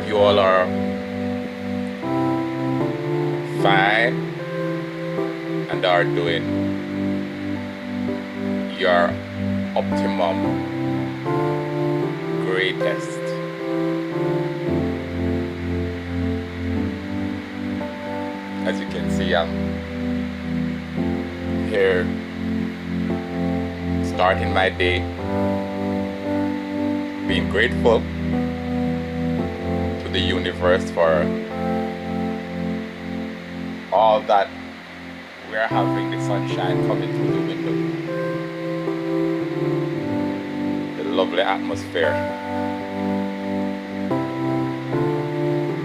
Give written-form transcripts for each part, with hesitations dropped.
you all are fine and are doing your optimum greatest. As you can see, I'm here starting my day, being grateful to the universe for all that we're having, the sunshine coming through the window, the lovely atmosphere.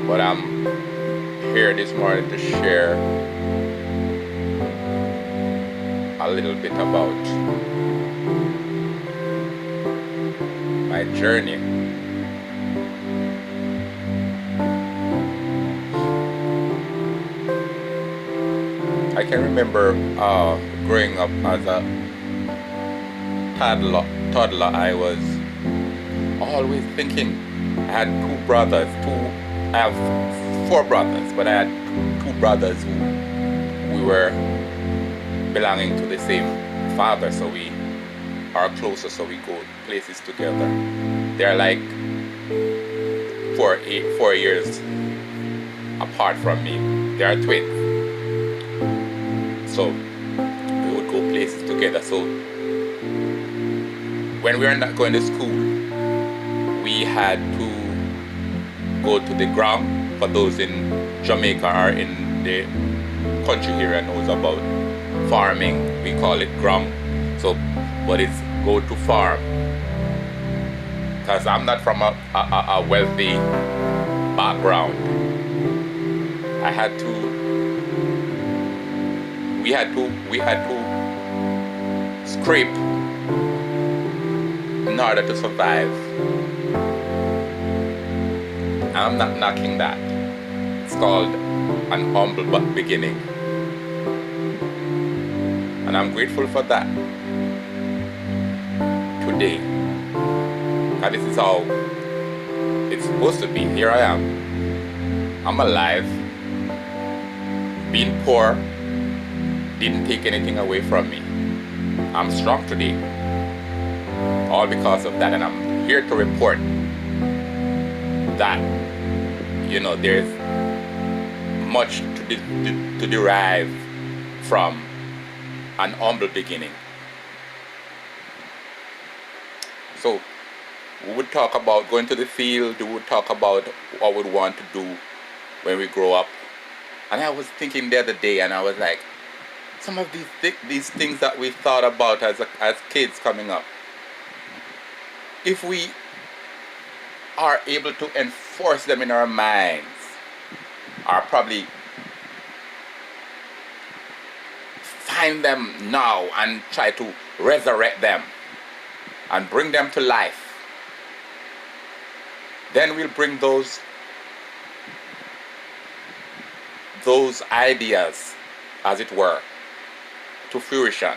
But I'm here this morning to share a little bit about my journey. I can remember growing up as a toddler, I was always thinking. I had I have four brothers, but I had two brothers who we were belonging to the same father, so we are closer, so we go places together. They're like 4 years apart from me. They are twins, so we would go places together. So when we were not going to school, we had to go to the ground. For those in Jamaica or in the country here and knows about farming, we call it ground. So, but it's go to farm. Because I'm not from a wealthy background. We had to scrape in order to survive. I'm not knocking that. It's called an humble beginning. And I'm grateful for that today. And this is how it's supposed to be. Here I am. I'm alive. Being poor didn't take anything away from me. I'm strong today. All because of that. And I'm here to report that, there's much to derive from an humble beginning. So we would talk about going to the field. We would talk about what we would want to do when we grow up. And I was thinking the other day, and I was like, some of these things that we thought about as kids coming up, if we are able to enforce them in our minds, or probably find them now and try to resurrect them and bring them to life, then we'll bring those ideas, as it were, to fruition.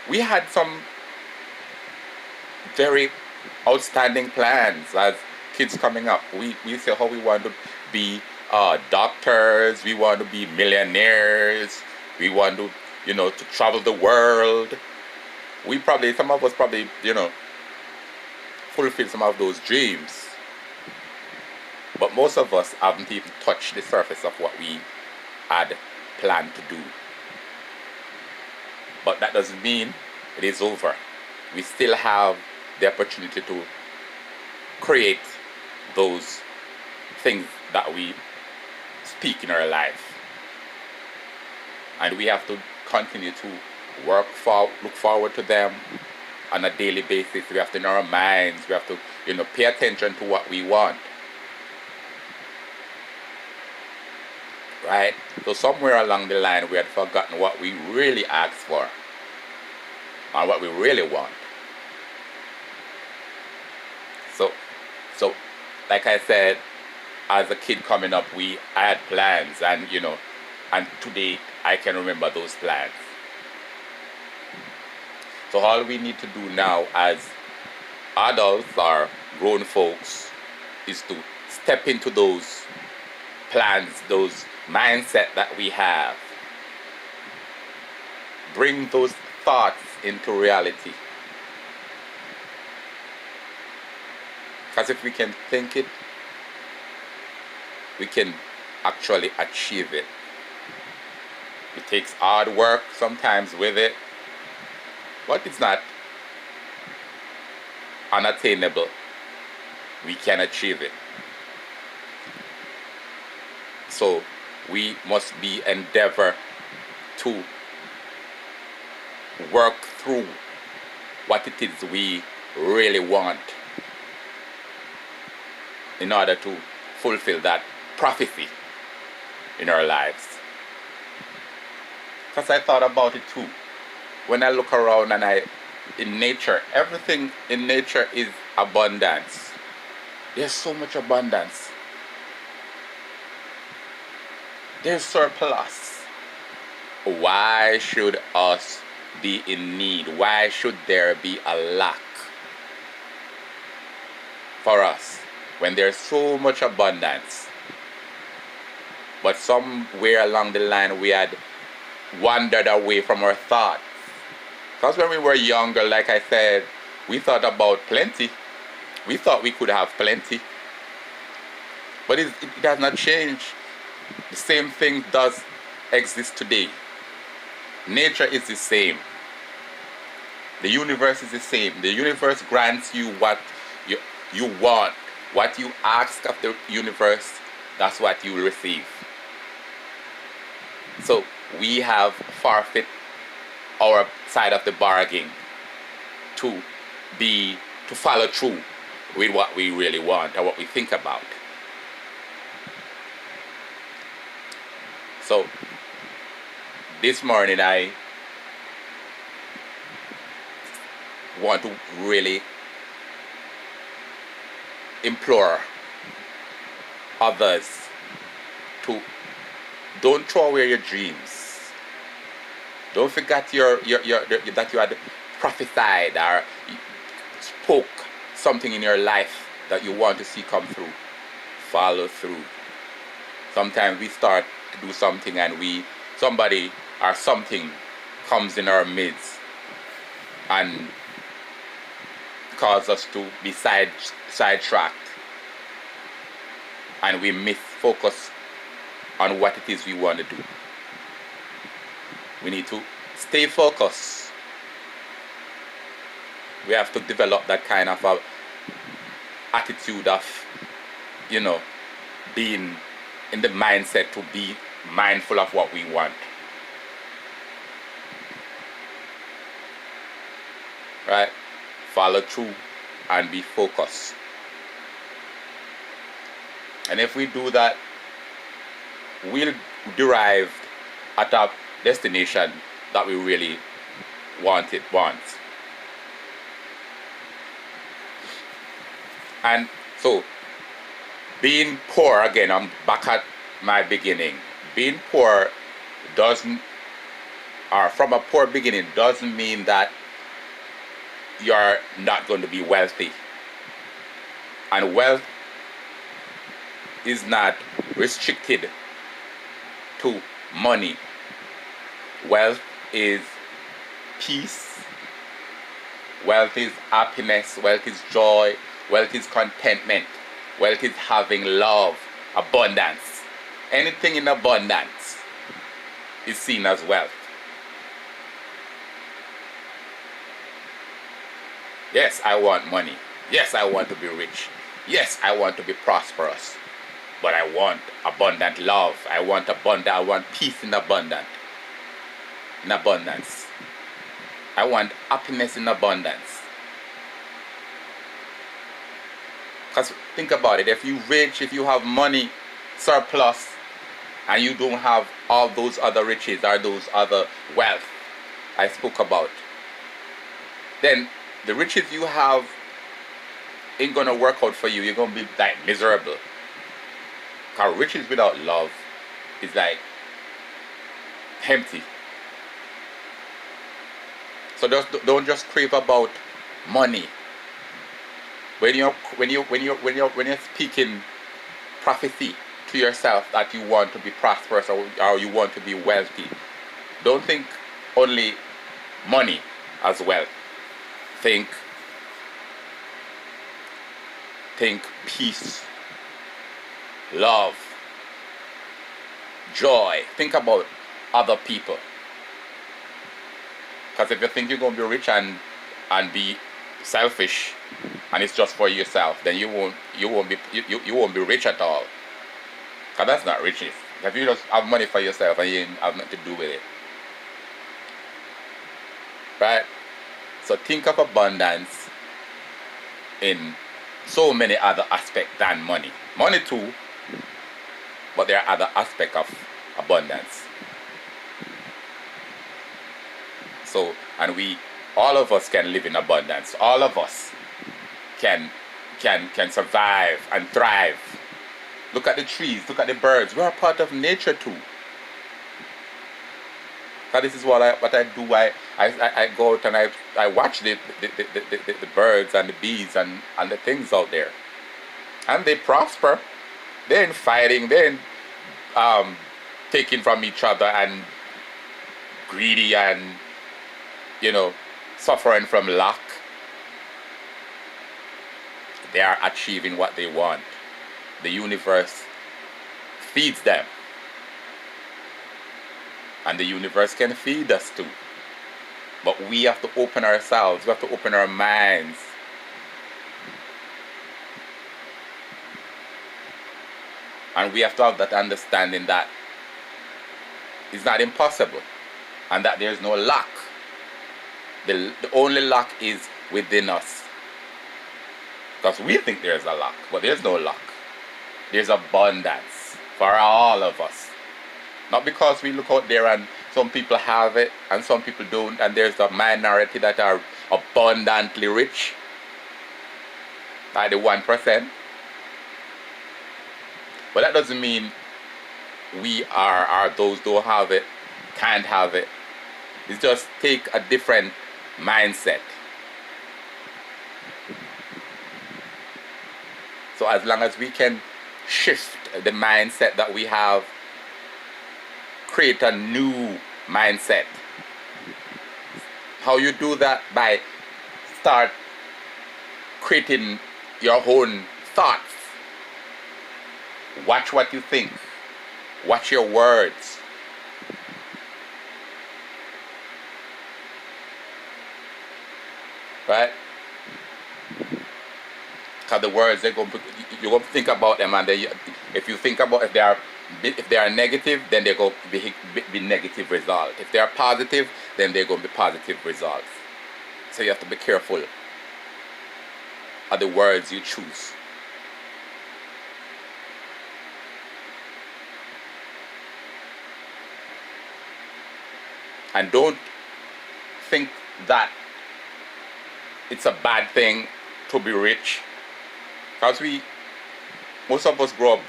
We had some very outstanding plans as kids coming up. We say how we want to be doctors, we want to be millionaires, we want to, to travel the world. Some of us probably, fulfill some of those dreams. But most of us haven't even touched the surface of what we had planned to do. But that doesn't mean it is over. We still have the opportunity to create those things that we speak in our life. And we have to continue to look forward to them on a daily basis. We have to, in our minds, we have to, pay attention to what we want. Right? So somewhere along the line, we had forgotten what we really asked for and what we really want. So like I said, as a kid coming up, I had plans, and and today I can remember those plans. So all we need to do now as adults or grown folks is to step into those plans, those mindset that we have. Bring those thoughts into reality. Because if we can think it, we can actually achieve it. It takes hard work sometimes with it, but it's not unattainable. We can achieve it. So we must be endeavor to work through what it is we really want in order to fulfill that prophecy in our lives. Because I thought about it too. When I look around and in nature, everything in nature is abundance. There's so much abundance. There's surplus. Why should us be in need? Why should there be a lack for us when there's so much abundance? But somewhere along the line we had wandered away from our thoughts. Because when we were younger, like I said, we thought about plenty. We thought we could have plenty. But it has not changed. The same thing does exist today. Nature is the same. The universe is the same. The universe grants you what you want. What you ask of the universe, that's what you receive. So we have forfeit our side of the bargain to follow through with what we really want or what we think about. So this morning I want to really implore others to don't throw away your dreams. Don't forget that you had prophesied or spoke something in your life that you want to see come through. Follow through. Sometimes we start to do something and somebody or something comes in our midst and cause us to be sidetracked, and we miss focus on what it is we want to do. We need to stay focused. We have to develop that kind of attitude of, being in the mindset to be mindful of what we want. Right? Follow through and be focused. And if we do that, we'll derive at a destination that we really want. And so, being poor, again, I'm back at my beginning. Being poor from a poor beginning doesn't mean that you're not going to be wealthy. And wealth is not restricted to money. Wealth is peace. Wealth is happiness. Wealth is joy. Wealth is contentment. Wealth is having love, abundance. Anything in abundance is seen as wealth. Yes, I want money. Yes, I want to be rich. Yes, I want to be prosperous. But I want abundant love. I want peace in abundance. I want happiness in abundance. Because think about it, if you're rich, if you have money, surplus, and you don't have all those other riches or those other wealth I spoke about, then the riches you have ain't gonna work out for you. You're gonna be like miserable. Because riches without love is like empty. So don't just crave about money. When you're speaking prophecy to yourself that you want to be prosperous or you want to be wealthy, don't think only money as wealth. Think peace, love, joy. Think about other people. Because if you think you're going to be rich and be selfish and it's just for yourself, then you won't be rich at all. Because that's not riches. If you just have money for yourself and you have nothing to do with it. Right? So think of abundance in so many other aspects than money. Money too, but there are other aspects of abundance. So, and all of us can live in abundance. All of us can survive and thrive. Look at the trees, look at the birds. We're a part of nature too. So this is what I do. I go out and I watch the birds and the bees and the things out there. And they prosper. They ain't fighting, they ain't taking from each other and greedy and suffering from lack. They are achieving what they want. The universe feeds them. And the universe can feed us too. But we have to open ourselves. We have to open our minds. And we have to have that understanding that it's not impossible. And that there's no lack. The only lack is within us. Because we think there's a lack. But there's no lack. There's abundance for all of us. Not because we look out there and some people have it and some people don't, and there's a minority that are abundantly rich, like the 1%. But that doesn't mean we are those who don't have it, can't have it. It's just take a different mindset. So as long as we can shift the mindset that we have, create a new mindset. How you do that? By start creating your own thoughts. Watch what you think. Watch your words. Right? Because the words, you're going to think about them, and if you think about if they are negative, then they're going to be negative results. If they are positive, then they're going to be positive results. So you have to be careful of the words you choose. And don't think that it's a bad thing to be rich. Because most of us grow up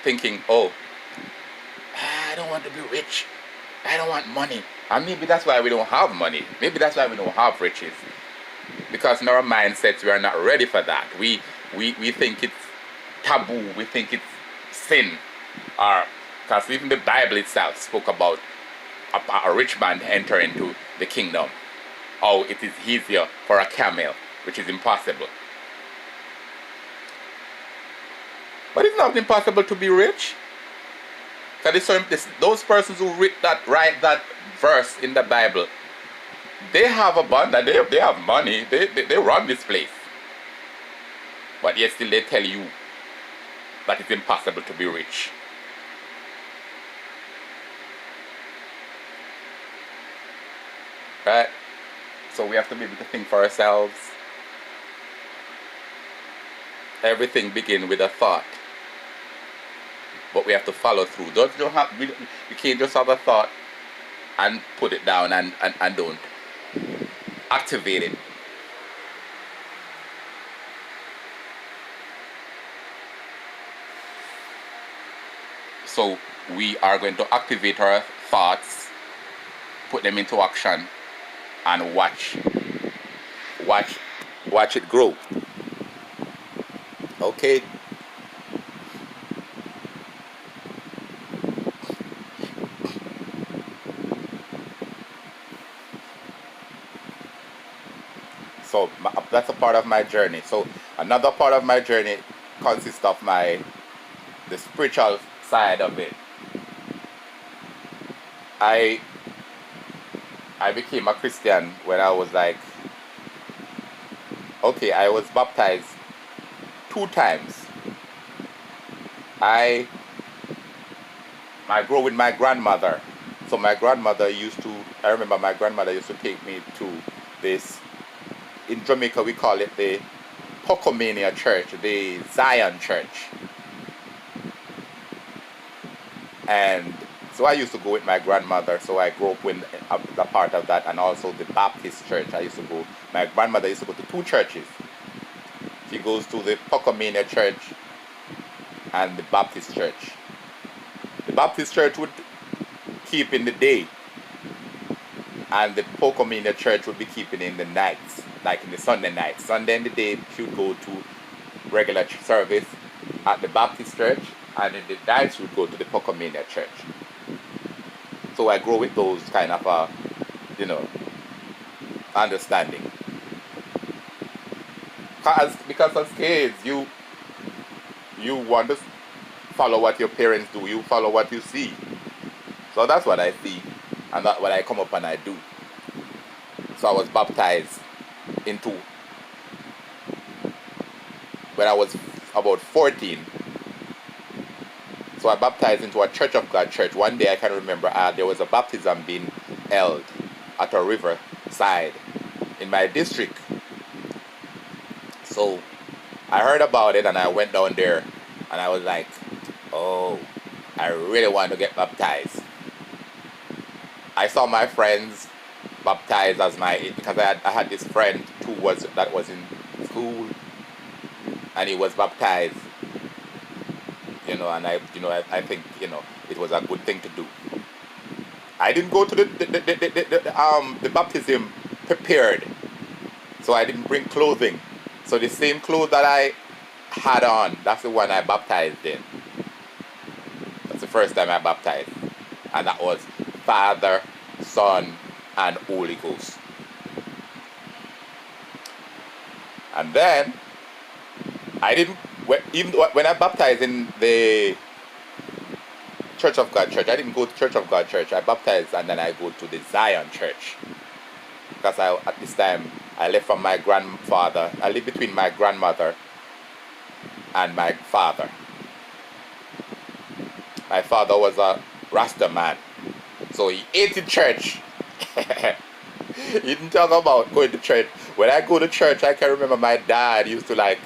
thinking, oh, I don't want to be rich. I don't want money. And maybe that's why we don't have money. Maybe that's why we don't have riches. Because in our mindsets, we are not ready for that. We think it's taboo. We think it's sin. Because even the Bible itself spoke about a rich man enter into the kingdom. Oh, it is easier for a camel, which is impossible. But it's not impossible to be rich. Because those persons who write that verse in the Bible, they have abundance, they have money, they run this place. But yet still they tell you that it's impossible to be rich. Right? So we have to be able to think for ourselves. Everything begins with a thought. But we have to follow through. You can't just have a thought and put it down and don't activate it. So we are going to activate our thoughts, put them into action, and watch it grow. Okay. So that's a part of my journey. So another part of my journey consists of the spiritual side of it. I I became a Christian when I was like, okay, I was baptized 2 times. I I grew with my grandmother. So my grandmother I remember my grandmother used to take me to this, in Jamaica we call it the Pocomania Church, the Zion Church. And so I used to go with my grandmother, so I grew up with a part of that, and also the Baptist church. My grandmother used to go to 2 churches. She goes to the Pocomania Church and the Baptist church. The Baptist church would keep in the day, and the Pocomania church would be keeping in the nights, like in the Sunday night. Sunday in the day, she would go to regular service at the Baptist church, and in the nights, she would go to the Pocomania church. So I grew with those kind of, understanding. Because as kids, you want to follow what your parents do. You follow what you see. So that's what I see, and that's what I come up and I do. So I was baptized when I was about 14. So I baptized into a Church of God church. One day I can remember there was a baptism being held at a river side in my district. So I heard about it and I went down there and I was like, oh, I really want to get baptized. I saw my friends baptized because I had this friend that was in school, and he was baptized. And I think it was a good thing to do. I didn't go to the baptism prepared, so I didn't bring clothing. So the same clothes that I had on, that's the one I baptized in. That's the first time I baptized, and that was Father, Son, and Holy Ghost. And then even when I baptized in the Church of God church, I didn't go to Church of God church. I baptized and then I go to the Zion church, because at this time I lived from my grandfather. I lived between my grandmother and my father. My father was a Rasta man, so he hated church. He didn't talk about going to church. When I go to church, I can remember my dad used to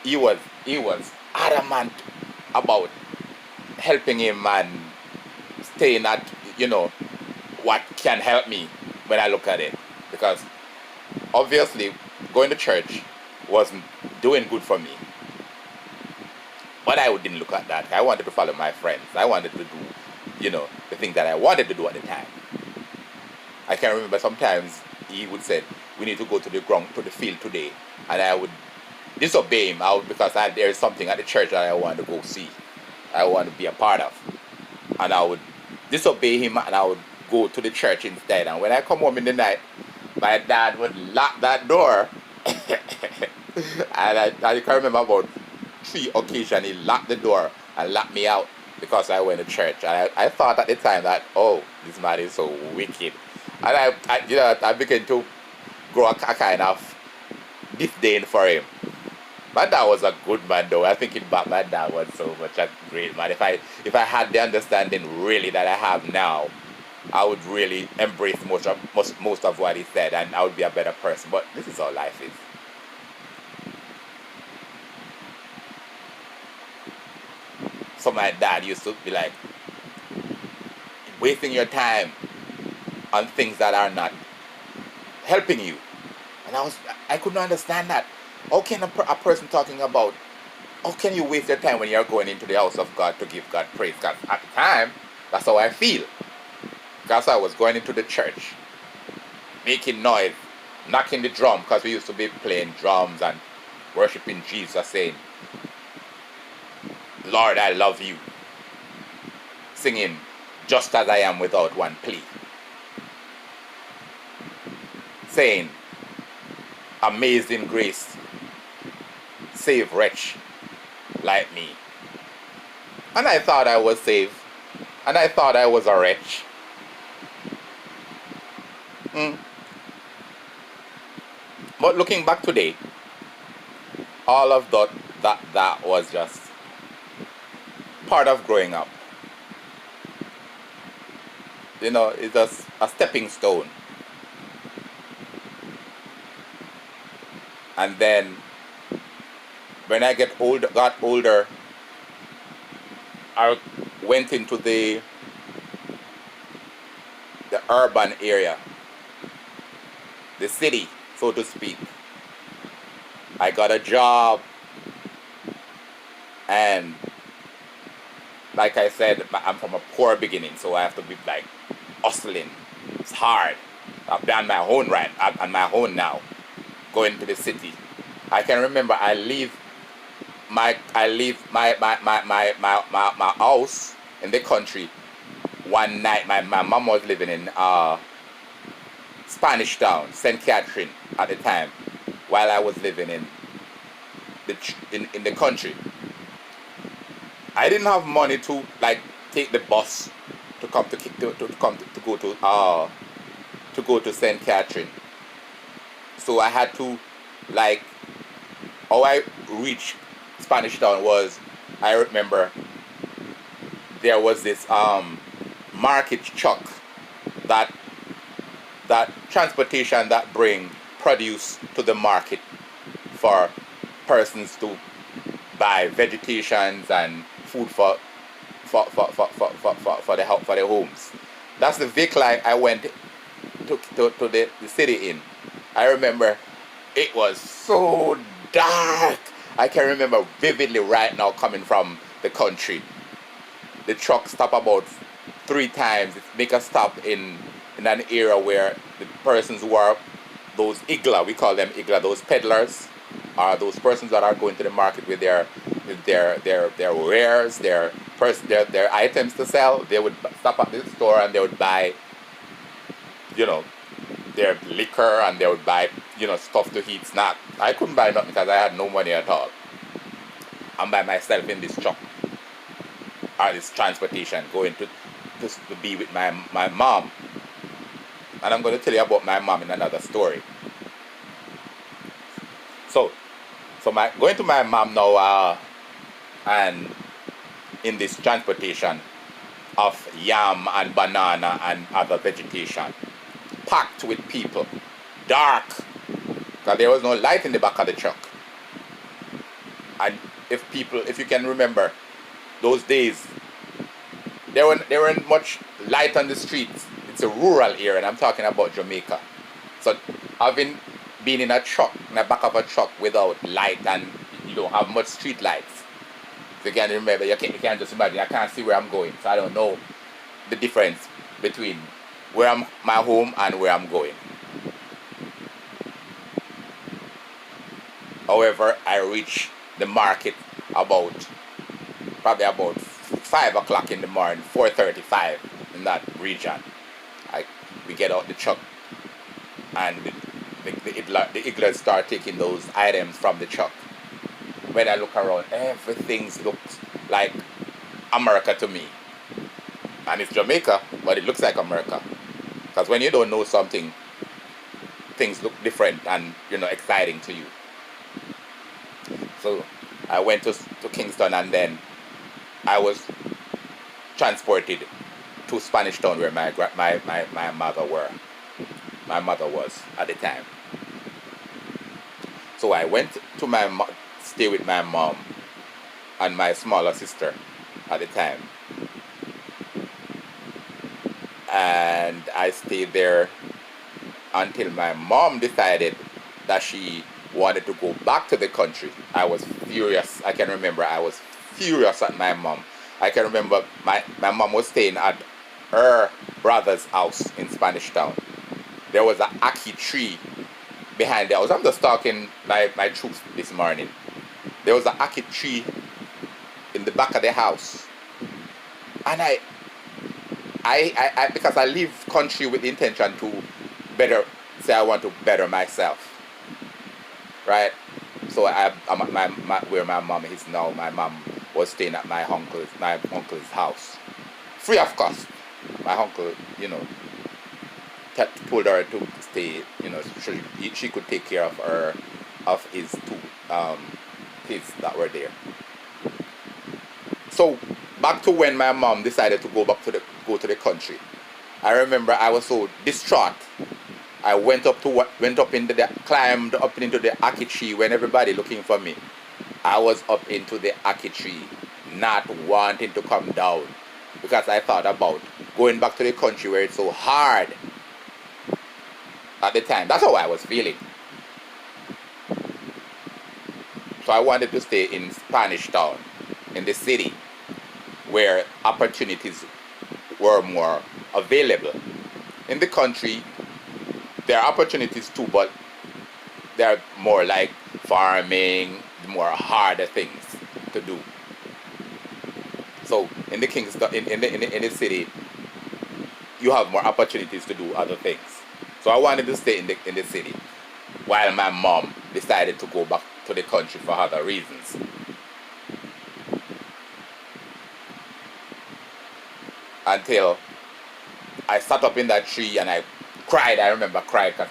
he was adamant about helping him and staying at what can help me when I look at it, because obviously going to church wasn't doing good for me. But I didn't look at that. I wanted to follow my friends. I wanted to do the things that I wanted to do at the time. I can remember sometimes he would say, we need to go to the field today, and I would disobey him because there is something at the church that I want to go see, I want to be a part of, and I would disobey him and I would go to the church instead. And when I come home in the night, my dad would lock that door. And I can remember about 3 occasions he locked the door and locked me out because I went to church. And I thought at the time that, oh, this man is so wicked. And I began to grow a kind of disdain for him. My dad was a good man though. I think my dad was so much a great man. If I had the understanding really that I have now, I would really embrace most of what he said, and I would be a better person. But this is how life is. So my dad used to be like, wasting your time on things that are not helping you. And I couldn't understand that. How can a person talking about, how can you waste your time when you're going into the house of God to give God praise? Because at the time, that's how I feel. Because I was going into the church, making noise, knocking the drum, because we used to be playing drums and worshiping Jesus, saying, Lord, I love you. Singing, just as I am without one plea. Saying, Amazing grace save wretch like me. And I thought I was saved. And I thought I was a wretch. Mm. But looking back today, all of that was just part of growing up. You know, it's just a stepping stone. And then when I got older, I went into the urban area, the city, so to speak. I got a job, and like I said, I'm from a poor beginning, so I have to be like hustling. It's hard. I've done my own right. I'm on my own now, going to the city. I can remember I leave my house in the country one night. My mom was living in Spanish Town, St. Catherine at the time, while I was living in the country. I didn't have money to like take the bus to come to go to St. Catherine. So I had to like how I reached Spanish Town was, I remember there was this market truck that transportation that bring produce to the market for persons to buy vegetations and food for the homes. That's the vehicle I went to the city in. I remember it was so dark. I can remember vividly right now coming from the country. The truck stopped about 3 times. It make a stop in an area where the persons who are those igla, we call them igla, those peddlers, are those persons that are going to the market with their wares, their items to sell. They would stop at the store and they would buy, you know, their liquor, and they would buy, you know, stuff to eat, snack. I couldn't buy nothing because I had no money at all. I'm by myself in this truck, or this transportation, going to be with my mom. And I'm going to tell you about my mom in another story. So going to my mom now, and in this transportation of yam and banana and other vegetation, packed with people, dark, because there was no light in the back of the truck. And if you can remember those days, there weren't much light on the streets. It's a rural area, and I'm talking about Jamaica. So having been in the back of a truck without light, and you don't have much street lights, so you can remember, you can't just imagine, I can't see where I'm going, so I don't know the difference between my home and where I'm going. However, I reached the market probably about 5 o'clock in the morning, 4:35 in that region. We get out the truck, and the igglers start taking those items from the truck. When I look around, everything looks like America to me. And it's Jamaica, but it looks like America. Because when you don't know something, things look different and, you know, exciting to you. So I went to Kingston, and then I was transported to Spanish Town, where my mother was at the time. So I went to stay with my mom and my smaller sister at the time. And I stayed there until my mom decided that she wanted to go back to the country. I was furious. I can remember I was furious at my mom. I can remember my mom was staying at her brother's house in Spanish Town. There was an ackee tree behind the house. I'm just talking like my troops this morning. There was an ackee tree in the back of the house. And I because I leave country with the intention to I want to better myself. right? So I'm at where my mom is now. My mom was staying at my uncle's house, free of cost. My uncle, told her to stay. She could take care of his two kids that were there. So back to when my mom decided to go to the country. I remember I was so distraught. I climbed up into the ackee tree when everybody looking for me. I was up into the ackee tree, not wanting to come down, because I thought about going back to the country where it's so hard at the time. That's how I was feeling. So I wanted to stay in Spanish Town, in the city, where opportunities were more available. In the country, there are opportunities too, but they're more like farming, more harder things to do. So in the Kingston, in the city, you have more opportunities to do other things. So I wanted to stay in the city, while my mom decided to go back to the country for other reasons. Until I sat up in that tree and I cried. I remember cried because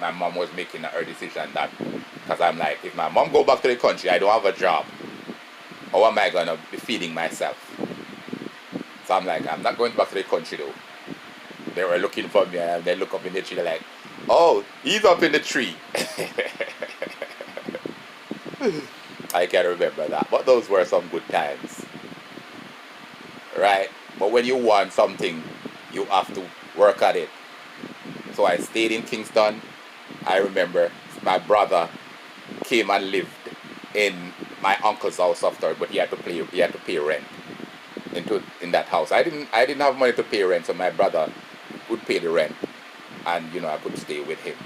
my mom was making her decision, that because I'm like, if my mom go back to the country, I don't have a job. How am I gonna be feeding myself? So I'm like, I'm not going back to the country though. They were looking for me and they look up in the tree, they're like, oh, he's up in the tree. I can remember that. But those were some good times. Right? But when you want something, you have to work at it. So I stayed in Kingston. I remember my brother came and lived in my uncle's house after, but he had to pay rent in that house. I didn't have money to pay rent, so my brother would pay the rent, and I could stay with him.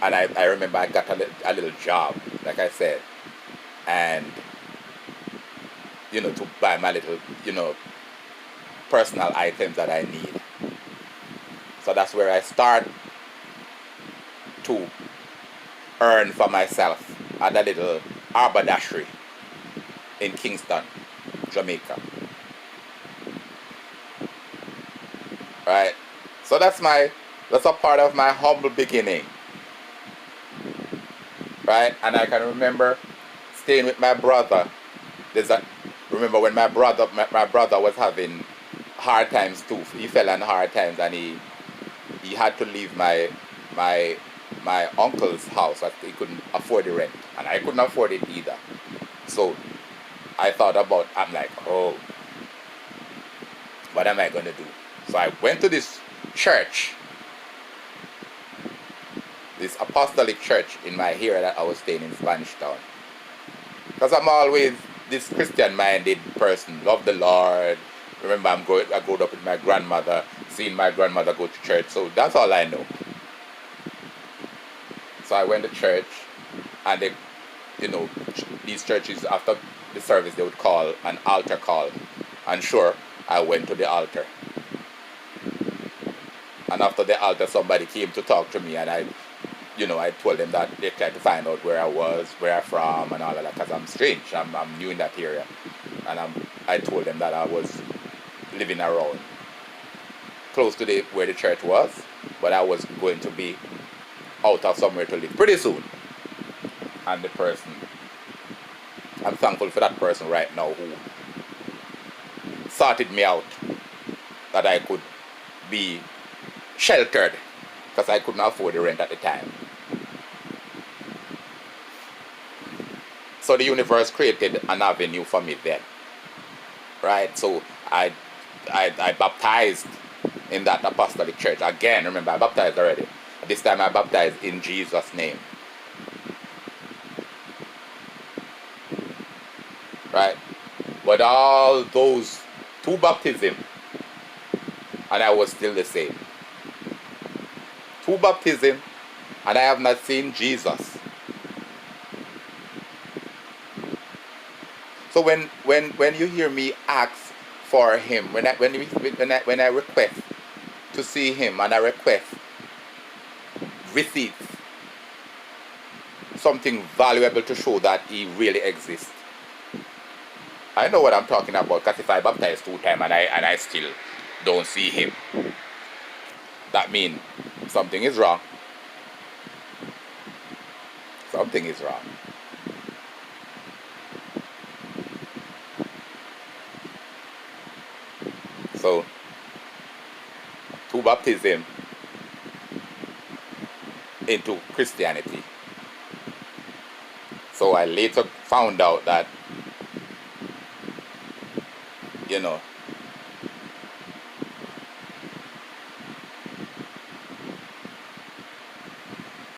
And I remember I got a little job, like I said, and to buy my little personal items that I need. So that's where I start to earn for myself at a little haberdashery in Kingston, Jamaica. Right? So that's a part of my humble beginning. Right? And I can remember staying with my brother. Remember when my brother was having hard times too. He fell on hard times, and he had to leave my uncle's house. He couldn't afford the rent, and I couldn't afford it either. So I'm like, oh, what am I going to do? So I went to this church, this apostolic church in my area that I was staying in Spanish Town. Because I'm always this Christian-minded person, love the Lord. Remember, I grew up with my grandmother, seeing my grandmother go to church, so that's all I know. So I went to church, and these churches, after the service, they would call an altar call. And sure, I went to the altar. And after the altar, somebody came to talk to me, and I told them that they tried to find out where I was, where I'm from, and all of that, because I'm strange. I'm new in that area. And I told them that I was living around close to where the church was, but I was going to be out of somewhere to live pretty soon. And the person, I'm thankful for that person right now who sorted me out, that I could be sheltered, because I couldn't afford the rent at the time. So the universe created an avenue for me then. Right? So I baptized in that apostolic church. Again, remember, I baptized already. This time I baptized in Jesus' name. Right? But all those 2 baptisms, and I was still the same. 2 baptisms, and I have not seen Jesus. So when you hear me ask for him, when I request to see him, and I request receipts something valuable to show that he really exists. I know what I'm talking about, because if I baptize 2 times and I still don't see him, that means something is wrong. Something is wrong. So, 2 baptisms into Christianity. So I later found out that, you know,